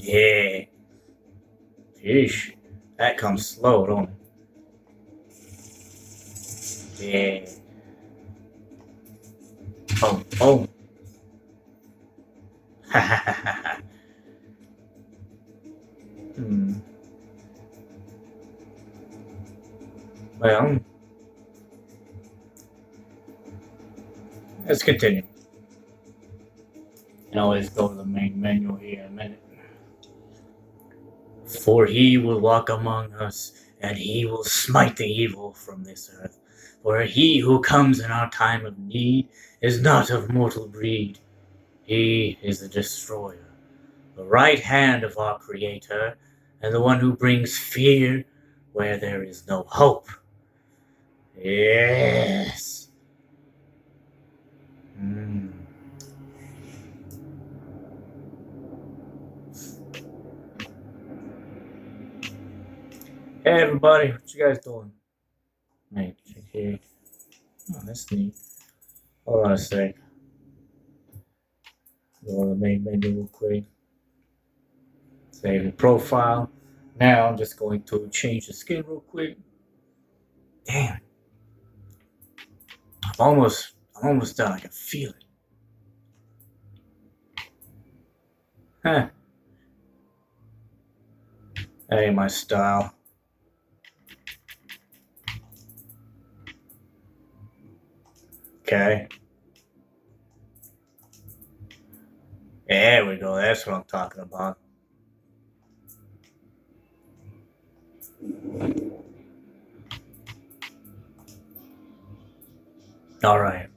Yeah. Yeesh. That comes slow, don't it? Yeah. Oh, oh. Ha ha ha ha ha. Hmm. Well, let's continue. And always go to the main menu here in a minute. For he will walk among us, and he will smite the evil from this earth. For he who comes in our time of need is not of mortal breed. He is the destroyer, the right hand of our Creator, and the one who brings fear where there is no hope. Yes. Mm. Hey everybody, what you guys doing? Hey, check here. Oh, that's neat. Hold on a sec. Go to the main menu real quick. Save the profile. Now I'm just going to change the skin real quick. Damn, I'm almost done. I can feel it. Huh. That ain't my style. Okay. There we go. That's what I'm talking about. All right.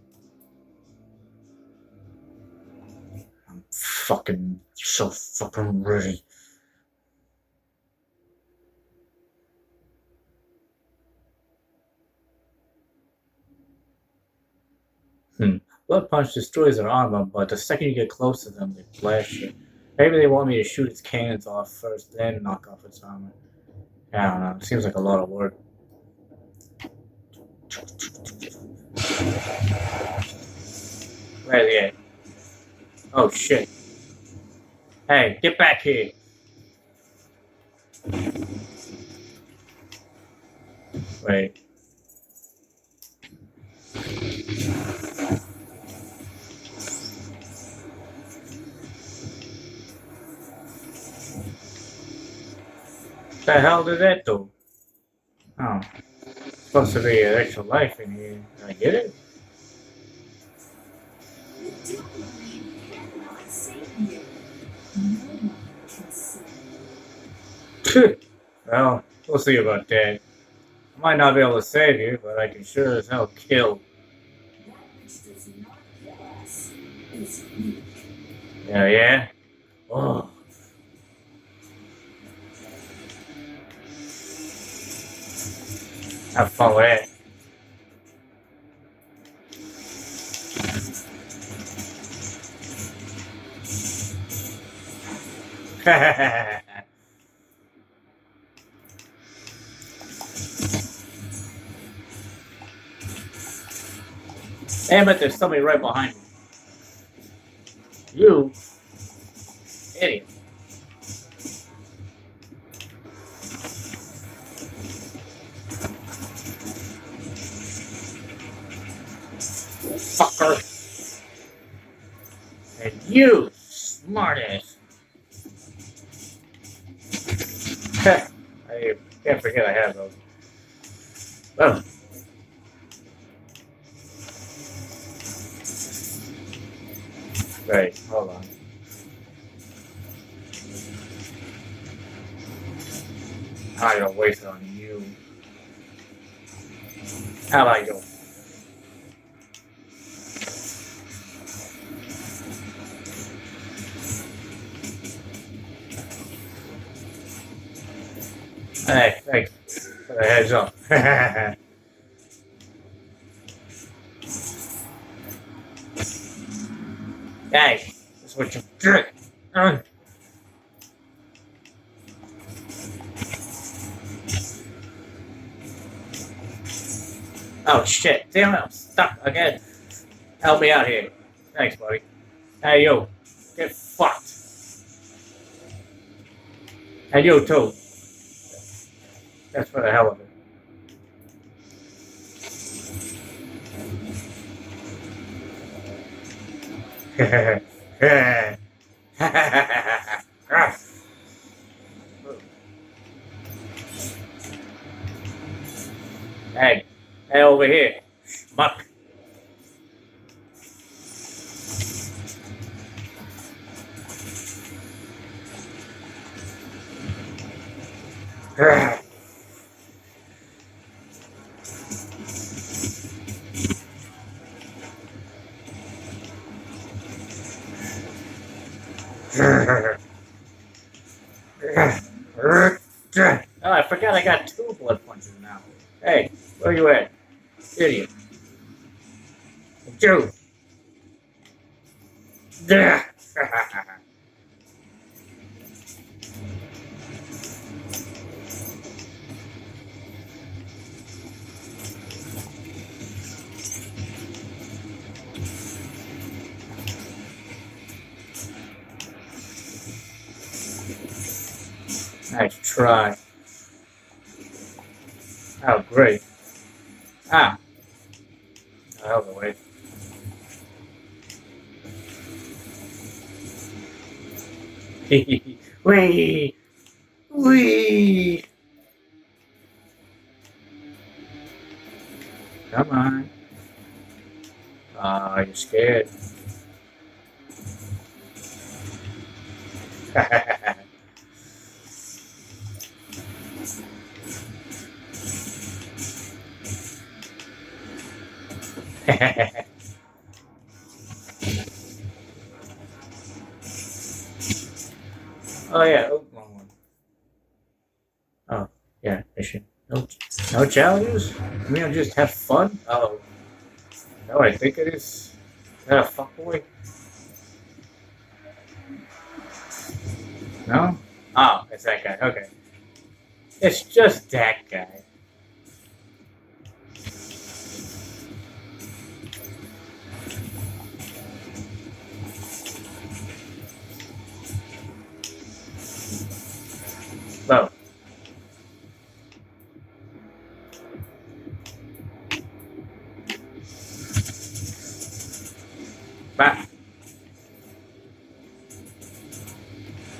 I'm fucking so fucking ready. Blood Punch destroys their armor, but the second you get close to them, they blast you. Maybe they want me to shoot its cannons off first, then knock off its armor. I don't know. It seems like a lot of work. Where's he at? Oh shit. Hey, get back here. Wait. The hell did that do? Oh. Supposed to be an extra life in here. Did I get it? Well, we'll see about that. I might not be able to save you, but I can sure as hell kill. Yeah, yeah? Oh. Have fun with that. Damn it, there's somebody right behind me. You idiot. Fucker. And you, smartass. I can't forget I have those. Oh. Right, hold on. I don't waste it on you. How about you? Hey, thanks for the heads up. Hey, that's what you get. Oh shit, damn it, I'm stuck again. Help me out here. Thanks, buddy. Hey, yo, get fucked. And you too. That's for the hell of it. Hey, hey, over here. Muck. Oh, I forgot I got 2 blood punches now. Hey, where you at? Idiot. Dude. Nice try. Oh, great. Ah. Out of the way. Wee! Wee! Come on. Oh, you're scared. Oh yeah, oh, wrong one. Oh, yeah, mission. No, no challenges? I mean, I'll just have fun? Oh, no, I think it is. Is that a fuckboy? No? Oh, it's that guy. Okay. It's just that guy. Well, bap,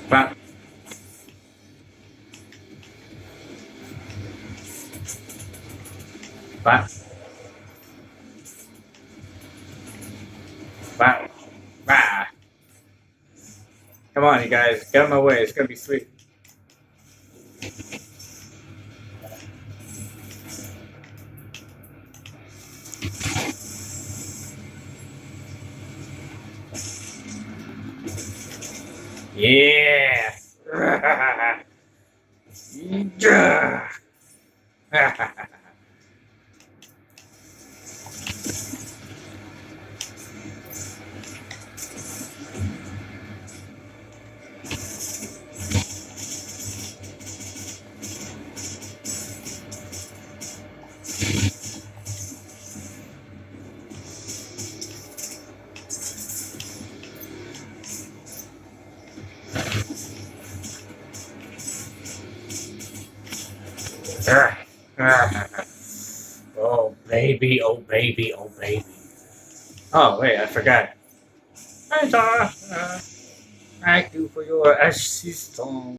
bap, bap, bap, bap. Come on, you guys. Get out of my way. It's gonna be sweet. Yeah! Yeah! Oh, baby, oh, baby, oh, baby. Oh, wait, I forgot. Hi, Tara. Thank you for your assistance.